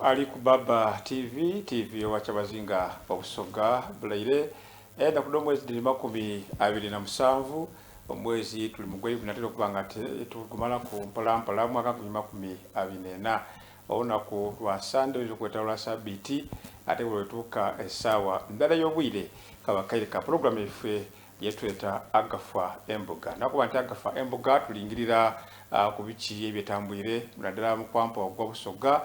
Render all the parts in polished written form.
ali ku Baba TV owachabazinga Busoga Blaire enda kudo mwezi ndi 27 omwezi tuli mugwei kunatero kubanga tukumala ku mpola mwaka 2024 ona ku lwa Sunday okweta lwa sabiti ate wetuka esawa ndala yobwire kabakaire ka program efe yetweta agafa embuga nakuba agafa embuga tulingirira kubichi ebyetambwire muradala mukwampa ogwa Busoga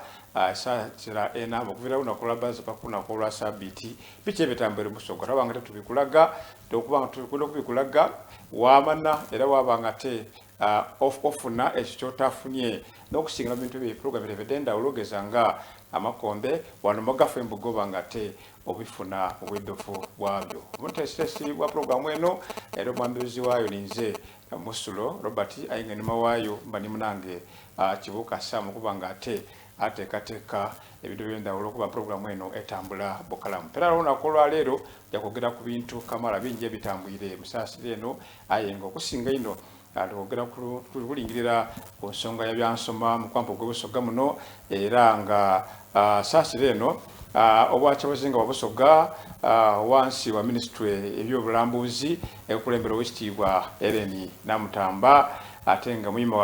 sira ena mukuvira unakola baza pakuna kolwa sabiti bichi ebyetambwire Busoga tabanga tubikulaga dokubanga tukunda kubikulaga wamana era wabanga te ofuna ekyotafunye nokusinga bintu bye program evidenda ologezanga amakombe wano magafa embugo bangate obifuna obwedofu bwabyo muntesesi wa program eno ero mwambizi wayo ninze Musulo Robert ayinga nima wayo mbani munange kibuka samu kubanga ate kateka ebido byenda kuba program eno etambula bokalamu pera lona kolwa lero yakogera ku bintu kamala binje bitambwire musasi eno ayenga okusinga ino alogera kulingirira ku nsonga ya byansoma mukwampo gwe Busoga muno era nga sasi leno obwachabazinga Busoga wansi wa ministry ebyobulambuzi ekulembera westibwa Eleni Namutamba atenga muima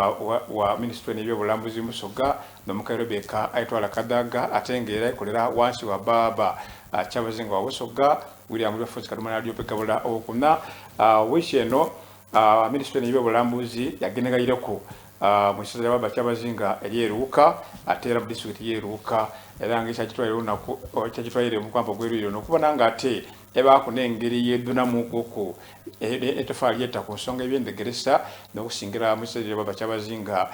wa ministry ebyobulambuzi Busoga nomukairo beka aitwala kadaga atengera kolera wansi wa Baba chabazinga Busoga William Refosi kadumana radio pekabula okuna wisheno ministry ebyobulambuzi yagenegayireko mwisazira Baba chabazinga Luuka atera district ye Luuka era ngisha kitwayo nako cyagitwaire mukwampo gweriro nokubona ngate eba kunengeri yeduna mukoko etofali yeta kusonga ebyendegeresa nokusingira mwisazira Baba chabazinga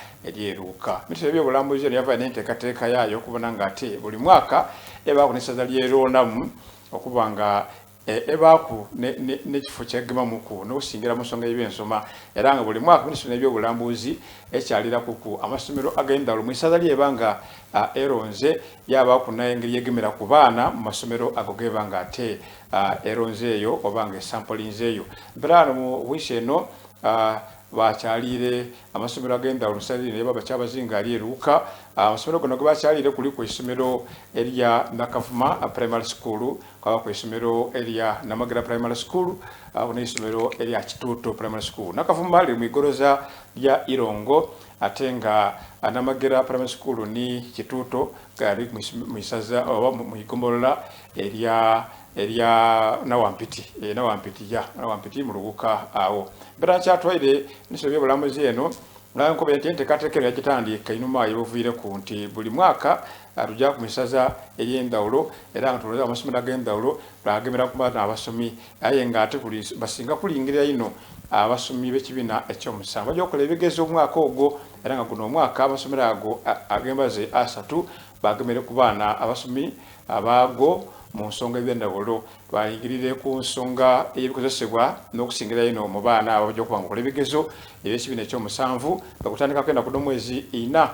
Luuka mitse ebyobulambuzi yava nentekateka yayo kubona ngate buli mwaka eba kunisazira yero namu okubanga ebaku nekifo kyagema muku nokusingira musonga ebyensoma era nga buli mwaka ministry ebyobulambuzi ekyalira kuku amasomero agenda lumwisaza lyebanga eronze yaba kunayengeri yegemera ku baana mu masomero agogebanga ate eronze eyo obanga samplinze eyo brano mu wisheno bakyalire amasomero agenda olusalire Baba chabazinga Luuka amasomero gono bakyalire kuli ku isomero elia Nakavuma primary school kwa ku isomero elia Namagera primary school ne isomero elia Kituto primary school Nakavuma ali mwigoroza ya Irongo atenga Namagera primary school ni Kituto kali mwisaza oba mwigombola elia nawampiti mu Luuka awo bera kyatwaire nisobye bulamuzi eno nko betente katekero yakitandika inuma yobuvire ku nti buli mwaka atujja kumisaza eyendawulo era nga tuloza amasomero ag'endawulo bagemera ku baana abasomi ayenga ate basinga kulingirira ino abasomi b'ekibiina ekyomusanvu bajja okukola ebigezo omwaka ogwo era nga guno omwaka amasomero ago agembaze asatu bagemere ku baana abasomi abago mu nsonga ebyendawulo twayingirire ku nsonga ebikozesebwa n'okusingira ino mu baana abajja okuba nga okola ebigezo eby'ekibiina ekyomusanvu bakutandika kwenda kuno mwezi ina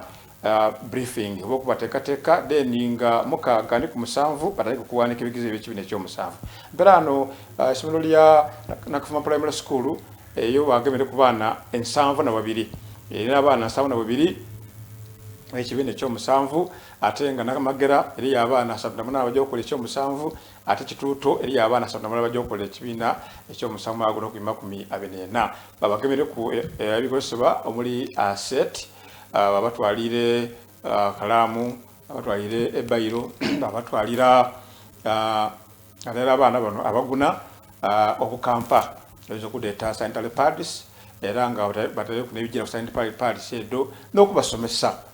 briefing okubateekateeka then nga mukaaga ni ku musanvu batandika okuwanika ebigezo eby'ekibiina ekyomusanvu mperano essomero lya Nakavuma primary school eyo bagemere ku baana 72 era abaana 72 ekibiina ekyomusanvu ate nga Namagera eri abaana 78 abajja okukola ekyomusanvu ate Kituuto eri abaana 78 abajja okukola ekibiina ekyomusanvu agono ku 24 babagemere ku ebikozesebwa omuli asset babatwalire kalamu babatwalire ebayiro babatwalira alera abaana bano abaguna okukampa ezokudeeta sanitary pads era nga batale kunebijira sanitary pads edo n'okubasomesa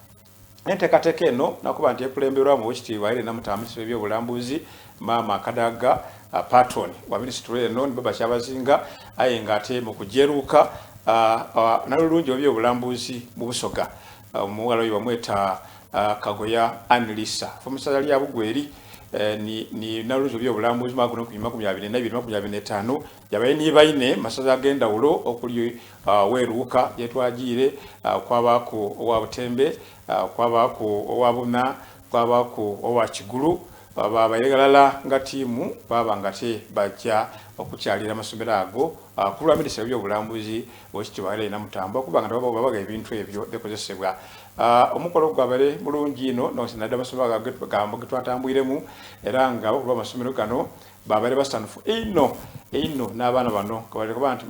entekateka eno nakuba nti ekulemberwa mu wekitiibwa Eleni Namutamba ebyobulambuzi Mama Kadaga patron wa ministry eno Baba chabazinga ayenga ate mu kujeruka nalulungi ebyobulambuzi mu Busoga omuwala oyo bamweta Kagoya Anilisa fomusaza lya Bugweri ni nalulungi ebyobulambuzi maguno ku 2024 yabaye ni bayine masaza agenda ulo okuli weruka yetwagire kwabako owa Butembe kwabako owa Buna kwabako owa Kigulu baba bayegalala nga tiimu baba nga te bajja okukyalira amasomero ago kulwa minisitule y'ebyobulambuzi Oweekitiibwa Elaine Namutamba okuba nga babaga ebintu ebyo bikozesebwa. Omukolo gwabale mulungi ino n'osinadde amasomero ago getwatambwiremu era nga bakulwa amasomero gano babale basanufu ino n'abaana bano kuba nti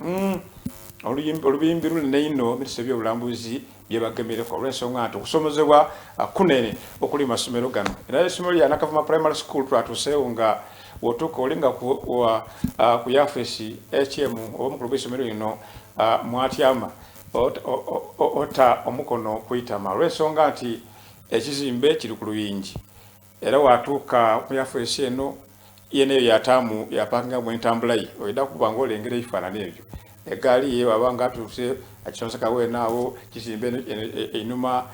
olubimbi lunene ino minisitule y'ebyobulambuzi byebagemereko olw'ensonga nti okusomozebwa kunene okuli mu masomero gano. Era essomero lya Nakavuma Primary School twatuuseewo nga wotuuka olinga ku yafesi HM omukulu gw'essomero lino mwatyama ota omukono kuyitama olw'ensonga nti ekizimbe kiri ku luyingi era watuuka mu yafesi eno yeneyo yataamu yapakinga mu entambula ye oyida kuba nga olengera ebifaananyi ebyo egaali ye wabanga atuuse akisonseka wenaawo kizimbe einuma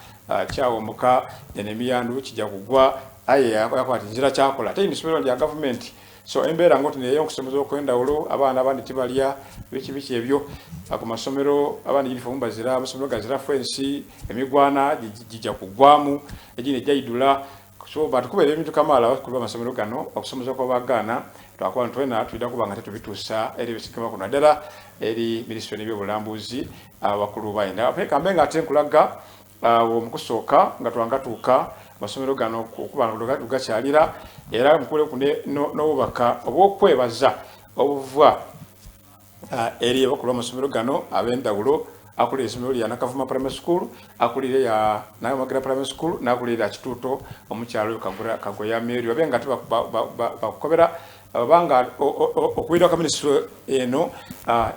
kyawomuka n'emiyandu kijja kugwa aye yakwati nzira kyakola ate n'essomero lya gavumenti so embeera ngoti neyo okusomeza okw'endawulo abaana abandi tibalya biki ebyo ku masomero abandi yunifomu bazira amasomero gazira fensi emigwana gijja kugwamu egini ejjayidula so batukubeera ebintu kamaala kuba amasomero gano okusomeza kw'abagaana twakuba ntwena tuyida kuba nga tetubituusa eri ebisikema kuno ddala eri minisitule y'ebyobulambuzi abakulu bayinda kambe nga ate nkulaga omukusooka nga twangatuuka amasomero gano okuba nga tugakyalira era mukuleku n'obubaka obw'okwebaza obuva eri abakulu b'amasomero gano ab'endawulo akulira essomero lya Nakavuma Primary School akulira ya Nayomagera Primary School n'akulira Kituuto omukyalo Kagoya Mary babe nga bakukobera banga okuwira ka minisitule eno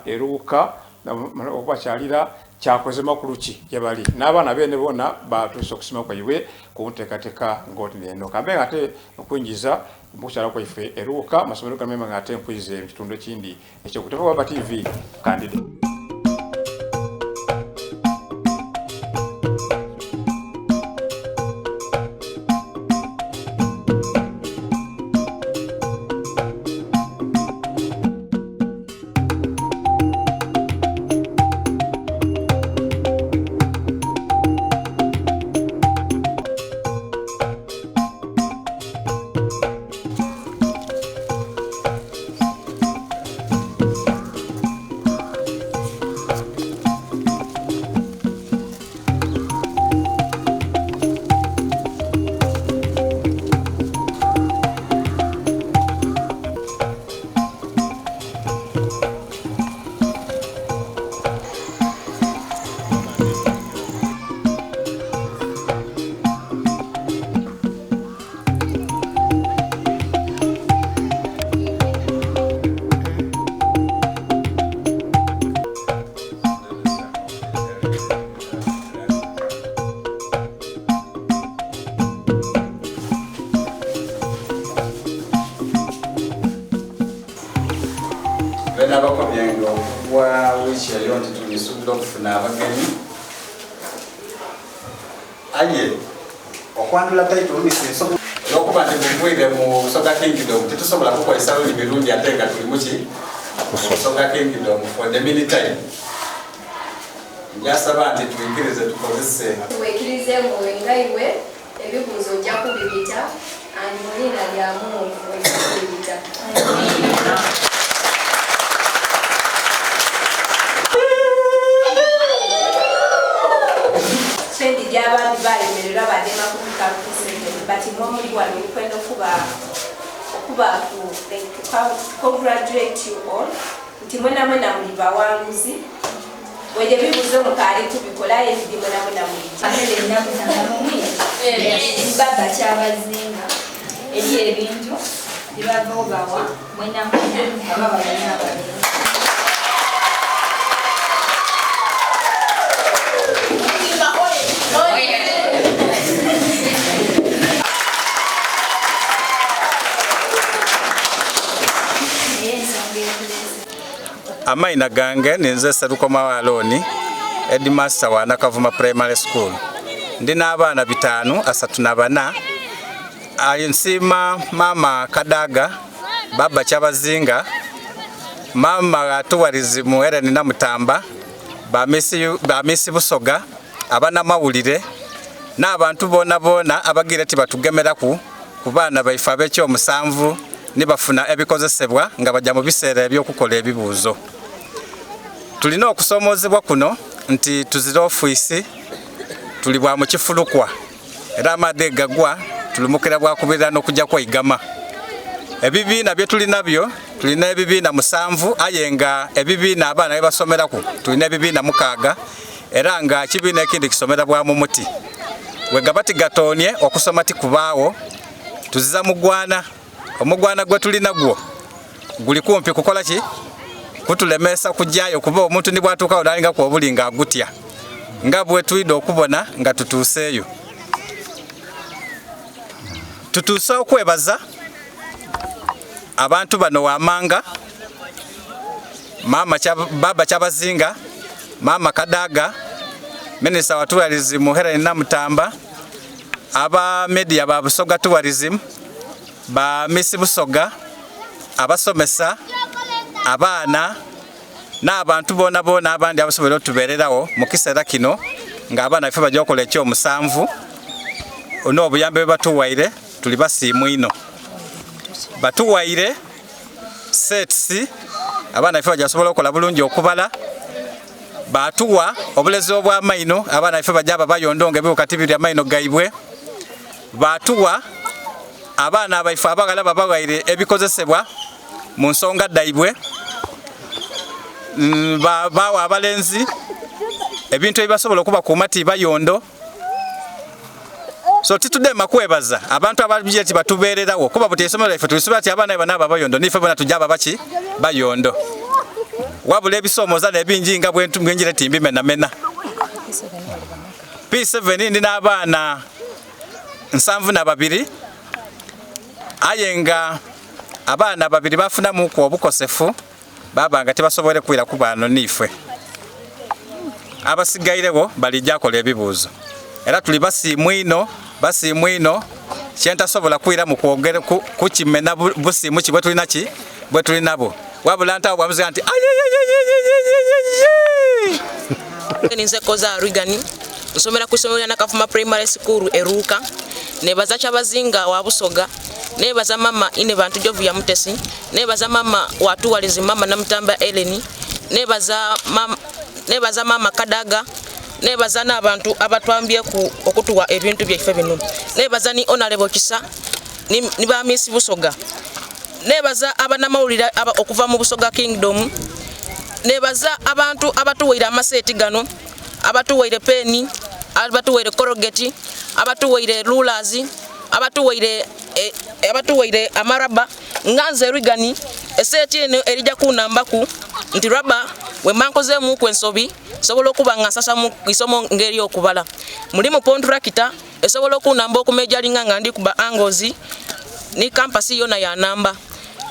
eruuka okubakyalira kyakoze makulu ki gyebali n'abaana bene bona batuuse okusima kwaibwe ku nteekateeka ng'oti n'eno kambe nga ate okwingiza mukukyala kwaife eruuka amasomero gamema nga ate nkwize mu kitundu ekindi ekyokuteeka Waba TV Kandide. N'abakobyengo wa wichi yaliyo nti tulisuubira okufuna abagenyi aye okwandula title lisinso n'okuba nti muvuyire mu Busoga Kingdom titusobola kukozesa luli mirundi ate nga tuli muki Busoga Kingdom for the meantime njasaba nti tuyikirize tukozese tuwekirize ng'owengayiwe ebibuuzo ojja kubibita ani mulina lyamu ojja kubibita sendi gy'abandi balemererwa badema kubika kusente bati mwomuli wano olikwenda okuba congratulate you all nti mwena muli bawanguzi wejje bibuuzo mukaali tubikola ebidi mwena muli baba kyabazinga eri ebintu bibava obawa mwena aba balina abalina Amaina gange ninze Serukoma Waloni Headmaster wa Nakavuma Primary School ndina abaana 5 asatu na bana alinsima mama Kadaga baba Kyabazinga mama Atuwalizimu Elaine Namutamba bamisi Busoga abana mawulire n'abantu bona abagire ati batugemeraku ku baana baife ab'ekyomusanvu ne bafuna ebikozesebwa nga bajja mu biseera eby'okukola ebibuuzo. Tulina okusomoozebwa kuno nti tuzira ofiisi tuli bwa mu kifulukwa era amadde gagwa tulimukira bwakubirira n'okujja kwegama. Ebibiina bye tulinabyo tulina ebibiina 7 aye nga ebibiina abaana bye basomeraku tulina ebibiina 6 era nga ekibiina ekindi kisomera bwa mu muti. Wegaba tigatoonye okusoma tikubaawo tuziza mugwana. Omugwana gwe tulina gwo guli kumpi kukola ki kutulemesa kujjayo kuba omuntu ni bwatuukawo nalinga ku obuli nga agutya nga bwe tulida okubona nga tutuuseeyo. Tutuuse okwebaza abantu bano wamanga baba Kyabazinga, Mama Kadaga, Minisita wa Tourism Helen Namutamba, aba media ba Busoga Tourism, ba Miss Busoga, abasomesa, abaana n'abantu bona abandi abasobola otubeererawo mu kiseera kino nga abaana baffe bajja okukola ekyomusanvu n'obuyambe bwe batuwaire tuli basiimu ino. Batuwaire sets abaana baffe bajja kusobola okukola bulungi okubala. Batuwa obulezi obw'amaino abaana baffe bajja babayondo ng'ebiwuka tibiri amaino gaibwe. Batuwa abaana baffe abagala babawaire ebikozesebwa mu nsonga daibwe. Bawa abalenzi ebintu ebibasobola okubakuuma tibayondo. So titudema kwebaza abantu ababije ati batubeererawo kuba buti esomero liffe tulisubira ati abaana bana babayondo nife bona tujaba baki bayondo. Wabula ebisomooza nebingi nga bwentu mwenjire timbi mena. P7 ndi n'abaana 72 aye nga abaana 2 bafunamu ku obukosefu babanga tebasobole kwira ku baano nife. Abasigairewo balijja kola ebibuuzo era tuli basiimu ino kyentasobola kwira mu kwogera ku kimena busiimu kibwe tulina ki bwe tulinabo wabula ntawo bwamuziga nti Nze koza Rigani nsomera ku isomero lya Nakafuma Primary School e Luuka. Nebaza Kyabazinga wa Busoga, nebaza mama ine bantu Jovu ya Mutesi, nebaza mama wa Tourism Mama Namutamba Eleni, nebaza mama Kadaga, nebaza n'abantu abatwambye ku okutuwa ebintu byaffe bino. Nebaza ni Honorable Kisa ni ba Miss Busoga. Nebaza abanamawulira okuva mu Busoga Kingdom. Nebaza abantu abatuwaire amaseti gano, abatuwaire peni, abatuwaire korogeti, abatuwaire rulers, abatuwaire amaraba. Nganze Rigani eseti eno erija kunambaku nti raba we mankozemu ku ensobi sobola okuba nga sasa mu isomo ngeri okubala. Mulimu kontrakita esobola okunamba okumejalinga nga ndi kuba angozi ni campus yona ya namba.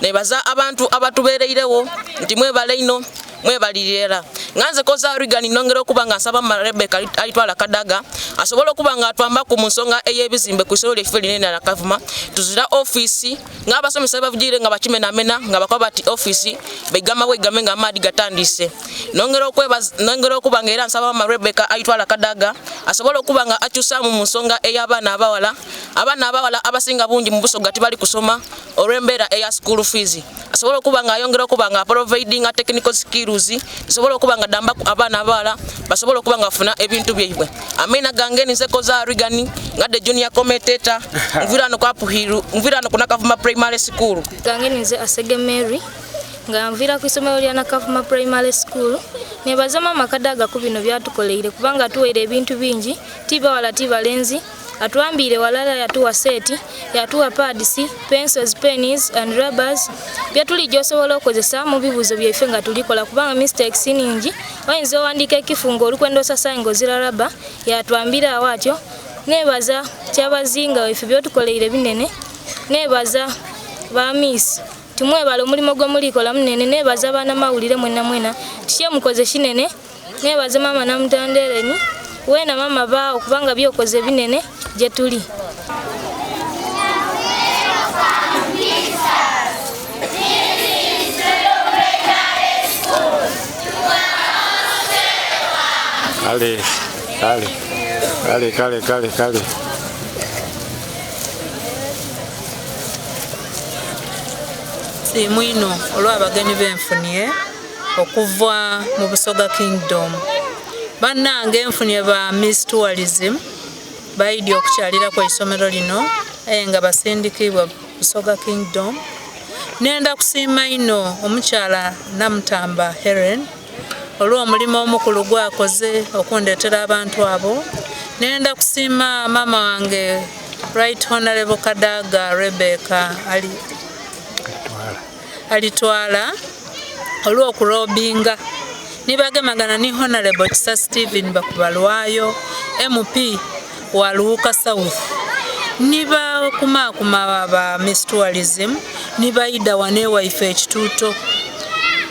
Nebaza abantu abatubeereirewo nti mwebale ino mwebalirira. Nganze koza Rigani nongera okuba nga nsaba Rebecca alitwala Kadaga asobola okuba nga atwamba ku musonga ey'ebizimbe ku isomero lyaffe linene la Kavuma. Tuzira office nga abasomesa bavugire nga bakimena nga bakoba ati office begama wegame nga amadi gatandise. Nongera okuba nga era nsaba Rebecca alitwala Kadaga asobola okuba nga akyusa mu musonga ey'abaana abawala. Abaana abawala abasinga bungi mu Busoga tibali kusoma olw'embeera eya school fees. Asobola okuba nga ayongera okuba nga providing technical skills. Asobola okuba nga damba abaana abawala basobola okuba nga bafuna ebintu byaibwe. Amina gange nze koza Rigani ngadde junior commentator nvirano kwa Puhiru nvirano ku Nakavuma Primary School. Gange nze Asege Mary nga nvira ku isomero lya Nakavuma Primary School. Nebaza mama Kadaga ku bino byatukoleire kubanga tuweere ebintu bingi tibawala tibalenzi. Atuambire walala yatuwa seti, yatuwa pads, pencils, pennies and rubbers. Byatuli josobola okozesa mu bibuzo byaffe nga tulikola kubanga mistakes ningi. Wayinza owandika ekifungo olukwenda osasa ngozira rubber yatuambira awatyo. Nebaza Kyabazinga waffe byotukoleire binene. Nebaza ba miss tumwebala omulimo gwo mulikola munene. Nebaza baana mawulire mwena tikye mukoze kinene. Nebaza mama Namutandereni wena mama bao kubanga byokoze binene je tuli. Kale. musiimu ino olw'abagenyi benfunye okuva mu Busoga Kingdom. Bannange enfunye ba Miss Tourism baidi okukyalira kwa isomero lino nga basindikibwa Busoga Kingdom. Nenda kusiima ino omukyala Namutamba Helen olw'omulimu omukulu gwakoze okundetera abantu abo. Nenda kusiima mama wange Right Honorable Kadaga Rebecca alitwala olw'okulobinga nibagemagana ni Honorable Kisa Stephen Bakubalwayo MP wa Luuka South. Niba kumakuma ba Miss Tourism nibaida wane waife ekituuto.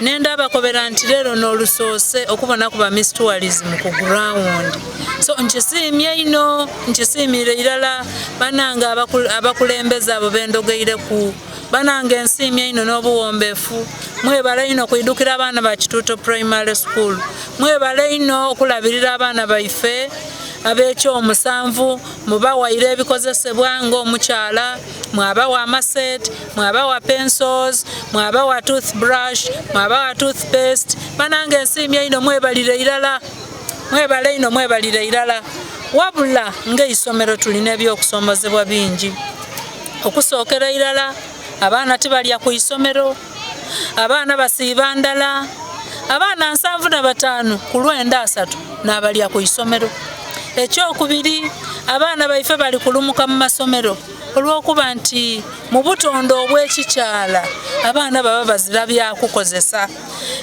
Nenda abakobera nti leero n'olusoose okubona ku ba Miss Tourism ku ground. So nkisiimye ino nkisiimire irala bananga abakulembeza abo bendogeire ku bananga ensiimye ino n'obuwombeefu. Mwebale ino kuidukira abaana ba Kituuto Primary School. Mwebale ino okulabirira abaana baife ab'ekyomusanvu mubawaire ebikozesebwa ng'omukyala, mwabawa amaset, mwabawa pencils, mwabawa toothbrush, mwabawa toothpaste. Bananga ensiimye ino mwebalire irala. Mwebale ino mwebalire irala. Wabula ng'eisomero tulina ebyokusomozebwa bingi. Okusookera irala abaana tibalya ku isomero, abaana basiiba ndala, abaana 75 ku lwenda 3 n'abalya ku isomero. Ekyokubiri abaana baife bali kulumuka mu masomero olw'okuba nti mu butondo obw'ekikyala abaana baba bazira byakukozesa.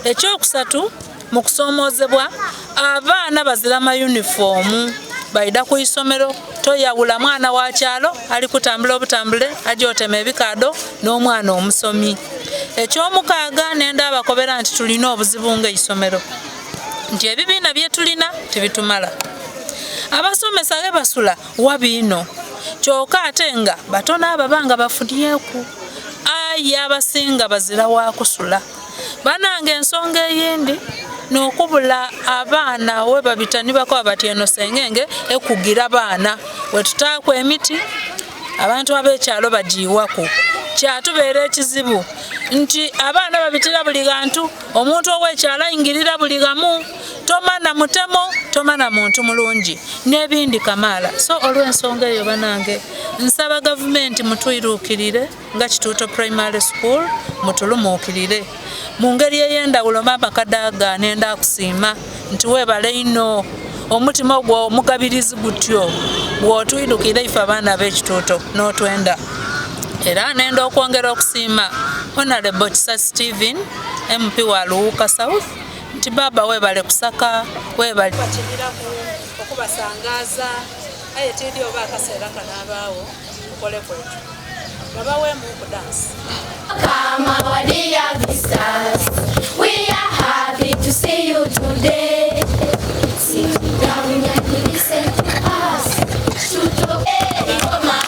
Ekyokusatu mu kusoomozebwa abaana bazira ma uniform baida ku isomero. Toyawula mwana wa kyalo ali kutambula obutambule ajotema ebikado n'omwana omusomi. Ekyomukaaga nenda abakobera nti tulina obuzibu ng'eisomero nti ebibiina bye tulina tebitumala. Abasomesa basula wabino kyokka ate nga batono ababanga bafunyeeku abasinga bazira wa kusula. Bananga ensonga eyindi n'okubula abaana we babitanibako bati eno sengenge ekugira abaana wetutaakwa emiti abantu ab'ekyalo bagiiwako. Kyatubeera ekizibu nti abaana babitira buli kantu, omuntu ow'ekyalo ayingirira buli gamu, tomana mutemo, tomana muntu mulungi n'ebindi kamaala. So olw'ensonga eyo banange nsaba gavumenti mutwiruukirire nga Kituuto Primary School mutulumuukirire mu ngeri ey'endawulo. Mama Kadaga nenda kusiima nti weebale ino omutima gwo omugabirizi gutyo bw'otwirukira ife abaana b'ekituuto n'otwenda. Era nenda okwongera okusiima Honorable Kisa Stephen MP wa Luuka South nti baba weebale kusaka weebale bakiriraku okubasangaza aye tiri oba akaseera kanaabaawo mukole kwetu babaweemu okudansi. Come our dear visitors, we are happy to see you today. Sit down and listen to us. Kituuto, mama.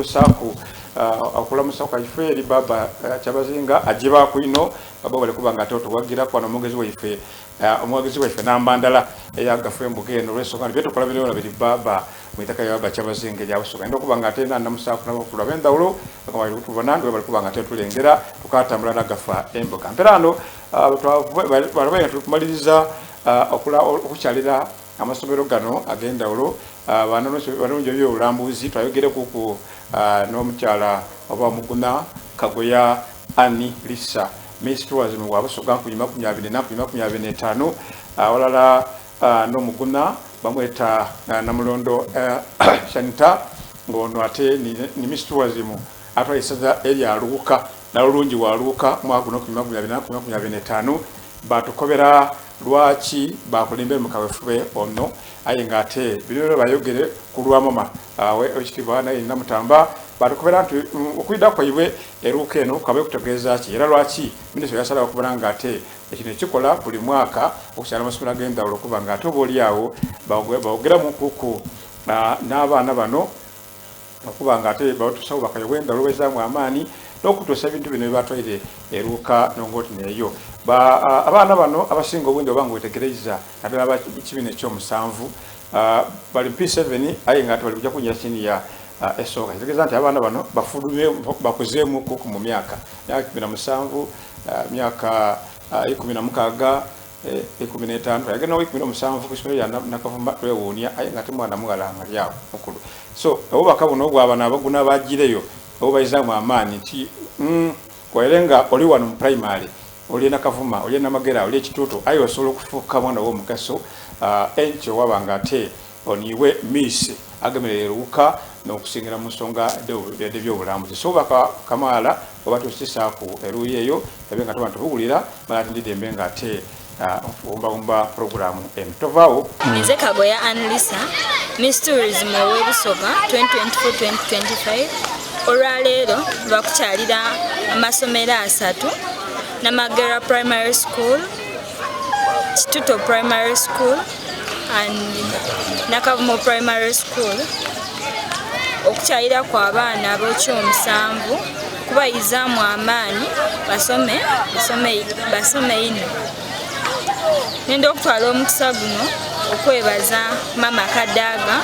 Saku akulamusa kaife eri baba Kyabazinga ajiba kuino baba bali kubanga toto wagira kwa nomugezi waife omugezi waife nambandala eyagafe mbugeno lwesoka byeto kulabirira biri baba mwitaka ya baba Kyabazinga ya busoka ndo kubanga tena namusaku nabo kulabenda ulo akawali kutubona ndo bali kubanga tetu tulengera tukatambula nagafa emboka mperano bali tukumaliriza okula okukyalira amasomero gano agenda ulo banonjo by'obulambuzi twayogere kuku n'omukyala oba muguna Kagoya Ani Lisa Miss Tourism wa Busoga 2024 awalala n'omuguna bamweta Namulondo Shanita ngono ate ni Miss Tourism atwayisaza eri Luuka nalulungi wa Luuka mwaka 2024 batukobera lwaki bakulimbe mukawefube ono ayenga ate birero bayogere kulwa mama ekitibwa naye Namutamba batukubera nti okwida kwaibwe eruka eno kwabe kutegeeza ki era lwaki minisitule yasala okubona nga ate ekino ekikola buli mwaka okukyala amasomero ag'endawulo okuba nga ate oba oliawo bawogeramu kuku n'abaana bano okuba nga ate batusawo bakayobwa endawulo bezaamu amaani n'okutuusa ebintu bino byebatwaire eruka nongoti neeyo abaana bano abasinga obwingi oba nga wetegereza naddala bakibiina ekyomusanvu bali P7 aye nga bali kujja kunyira chini ya esooka kitegeeza nti abaana bano bafulume bakuzeemu kuku mu myaka 17 myaka 16 15 yagenda 17 ku isomero lya Nakavuma twewuunya aye nga temwana mugala amalyawo mukulu so obubaka buno gw'abaana abaguna bagireyo obubazaamu amaani nti kwaerenga oli wano mu primary oli Nakavuma oli Namagera oli ekituutu aye osobola okufuuka mwana w'omugaso ekyo wabanga ate oniwe miss agemerera eruka n'okusingira mu nsonga by'obulambuzi so baka Kamala oba tusisaku eruyi eyo ebenga tuba tubuulira mala tindidembe nga ate omba programu tovaawo Nze Kagoya Anlisa Miss Tourism ow'e Busoga 2024-2025 olwaleero bakukyalira amasomero 3 Namagera Primary School, Kituto Primary School and Nakavuma Primary School okukyalira kwa abaana ab'ekyomusanvu kubayizaamu amaani basome ino nenda okutwala omukisa guno okwebaza Mama Kadaga,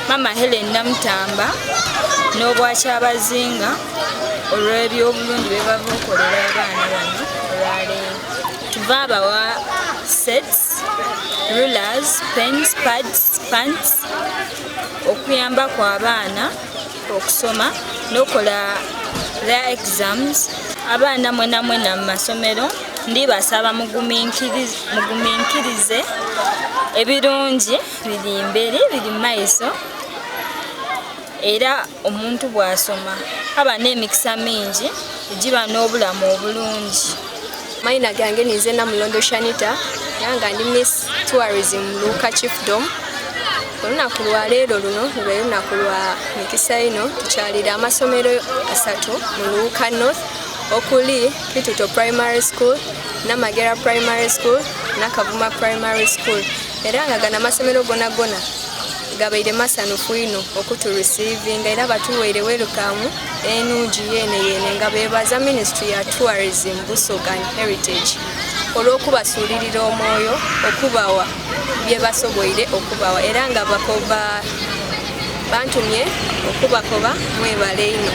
Mama Helen Namutamba n'obwakyabazinga olw'ebyobulungi bye bava okolera abaana bano olwaleero tuva abawa sets, rulers, pens, pads, pants okuyamba kwa abaana okusoma n'okola their exams abaana mwena mu masomero ndibasaba muguminkirize ebirungi biri imbere biri maiso era omuntu bwasoma aba n'emikisa mingi egiba n'obulamu obulungi. Maina gange nize Namulondo Shanita yanga ndi Miss Tourism Luuka chiefdom. Olunaku lwa leero luno lwe lunaku lwa mikisa ino tukyalira amasomero 3 mu Luuka North okuli Kituto Primary School, Namagera Primary School, Nakavuma Primary School. Era nga gana amasomero gona gabaire masanufu ino okutureceiving era batuweire welcome enungi yene nga bebaza Ministry ya Tourism Busoga and Heritage olw'okubasuulirira omwoyo okubawa bye basoboire okubawa era nga bakoba bantumye okubakoba mwebale ino.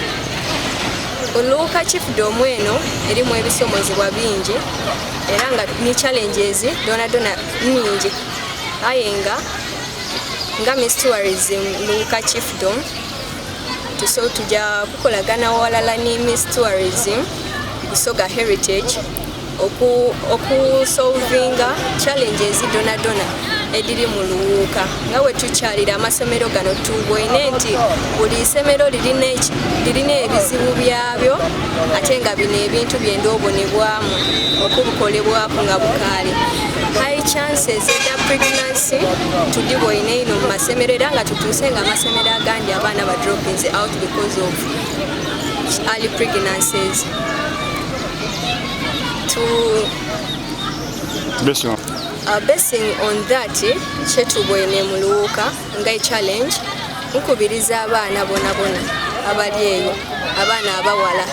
Luuka chiefdom eno erimu ebisomozebwa bingi era nga ni challenges dona nyingi aye nga Miss Tourism Luuka chiefdom tujja kukolagana walala ni Miss Tourism Busoga Heritage okusolvinga challenges dona ediri mu Luuka nga we tukyalira amasomero gano tubwine nti buli isomero lirina ebizibu byabyo ate nga bino ebintu byenda obonebwamu okubukolebwako nga bukaale. High chances of pregnancy tudibwine ino mu masomero era nga tutuuse nga amasomero agandi abaana ba droppings out because of early pregnancies. Basing on that kyetubwene mu Luuka nga challenge nkubiriza abaana bonna abali eyo abaana abawala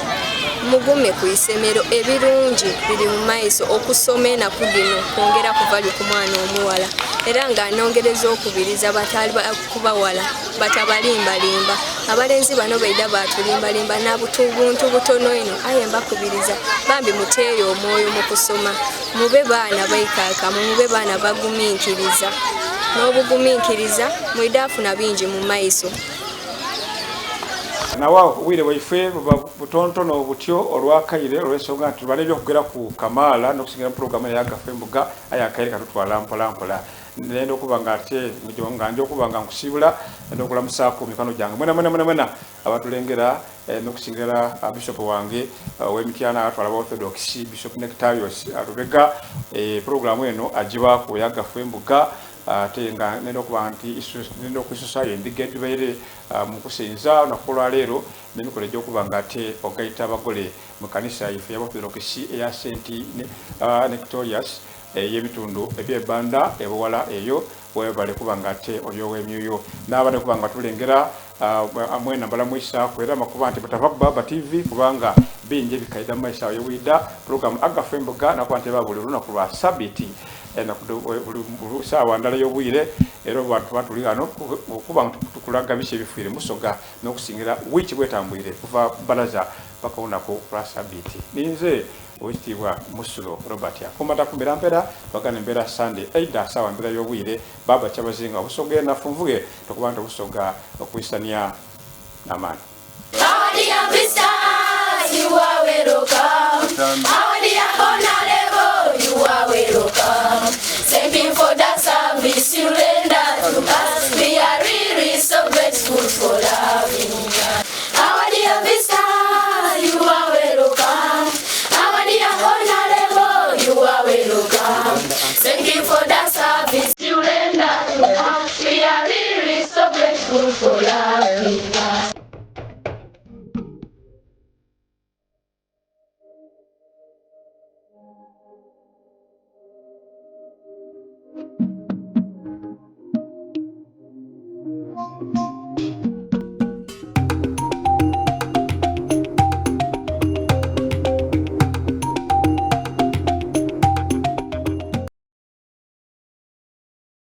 mugume ku isomero ebirungi biri mu maiso okusoma enaku dino kwongera kuvali ku mwana omuwala era nga nongereza okubiriza batali kubawala batabalimbalimba abalenzi bano baida batulimbalimba n'obuntu butono ino aye mbakubiriza bambi muteeyo omwoyo mu kusoma mube baana baikaka mube baana bagumiikiriza n'obugumiikiriza mwidafuna bingi mu maiso. Nawa wile waife butontono obutyo olwakaire olw'ensonga nti tubalebye okugera ku Kamala n'okusingira programu ya Gafembuga ayakaire katutwala mpola nenda okuba nga ate njo okuba nga nkusibula nenda okulamusaako mikono gyange mwena abatulengera n'okusingira bishop wange w'emityana atwala ba Orthodox Bishop Nectarius atubega programu eno agibaako ya Gafembuga ate nga nenda okuba nti nenda okwisosayo endiga etubaire mu kusinza nakukolwa leero n'emikono egy'okuba nga ate ogaita abagole mu kanisa yaffe y'abaorthodox eya St. Nectorious y'ebitundu eby'ebbanda ebuwala eyo webale kuba nga ate olyow'emyoyo n'abane kuba nga tulengera mwena mbala mwisaako era makuba nti butava ku Baba TV kubanga bingi ebikaida mu maiso yowida program agafa embuga nakuba nti eba buli lunaku lwa sabiti saawa ndala y'obwire era abantu batuli hano okuba nga tukulaga biki ebifiire Busoga n'okusingira wiiki bwetambwire kuva balaza paka lunaku lwa sabiti ninze Oitibwa Musulo Robert akomata kumbera mpera bagana mbera Sunday aida sawa mbera y'obwire Baba Kyabazinga Busoga nafunvuge tokubanta Busoga okwisania namani. Our dear visitors, you are welcome. Our dear honorable, you are welcome. Thank you for the service you render to us. We are really so grateful for loving us. Our dear visitors, you are welcome. Our dear honorable, you are welcome. Thank you for the service you render to us. We are really so grateful for loving us.